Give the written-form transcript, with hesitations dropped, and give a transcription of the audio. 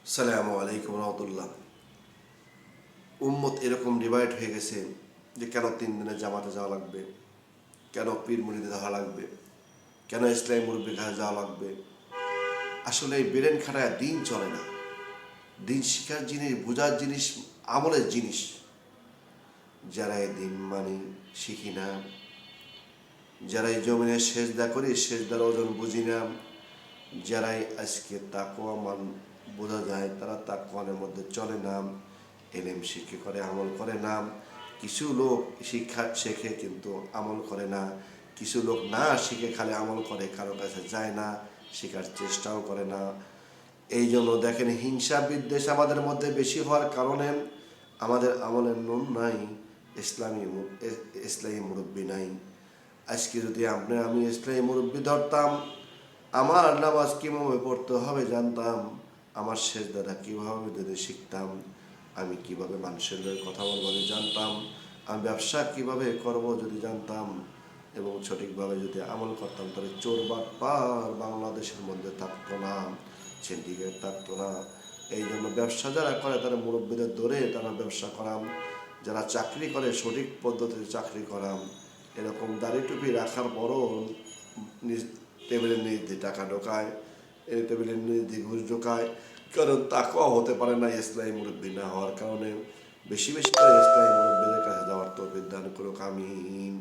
আসসালামু আলাইকুম রহমতুল্লাহ। উম্মত এরকম ডিভাইড হয়ে গেছে যে কেন 3 দিনের জামাতে যাওয়া লাগবে, কেন পীর মুরিদে যাওয়া লাগবে, কেন ইসলামী মুরব্বীর কাছে যাওয়া লাগবে। আসলে এই ব্রেন খাটায় দিন চলে না। দিন শিখার জিনিস, বোঝার জিনিস, আমলের জিনিস। যারা এই দিন মানি, শিখি না, যারা এই জমিনে সেজদা করি, সেজদার ওজন বুঝি না, যারাই আজকে তাকওয়া মান বোঝা যায়, তারা তাকওয়ানের মধ্যে চলে না, এলেম শিক্ষা করে আমল করে না। কিছু লোক শিক্ষা শেখে কিন্তু আমল করে না, কিছু লোক না শিখে খালি আমল করে, কারো কাছে যায় না, শেখার চেষ্টাও করে না। এই জন্য দেখেন হিংসা বিদ্বেষ আমাদের মধ্যে বেশি হওয়ার কারণে আমাদের আমলের নুন নাই, ইসলামী মুরব্বী নাই। আজকে যদি আমি ইসলামী মুরব্বী ধরতাম, আমার নামাজ কীভাবে পড়তে হবে জানতাম, আমার সেজদাটা কীভাবে যদি শিখতাম, আমি কিভাবে মানুষের লোক কথা বলবো যদি জানতাম, আমি ব্যবসা কিভাবে করব যদি জানতাম এবং সঠিকভাবে যদি আমল করতাম, তাহলে চোর বাটপার বাংলাদেশের মধ্যে থাকতো না, সিন্ডিকেট থাকতো না। এই জন্য ব্যবসা যারা করে তারা মুরব্বীদের ধরে তারা ব্যবসা করাম, যারা চাকরি করে সঠিক পদ্ধতিতে চাকরি করাম। এরকম দাড়ি টুপি রাখার পরও টেবিলের নিচ দিয়ে টাকা ঢোকায়, এই টেবিলের নিচ দিয়ে ঘুষ ঢোকায়, কারণ তাকেও হতে পারে না ইসলামী মুরব্বী না হওয়ার কারণে। বেশি বেশি করে ইসলামী মুরব্বীদের কাছে যাওয়ার তৌফিক দান করুক, আমিন।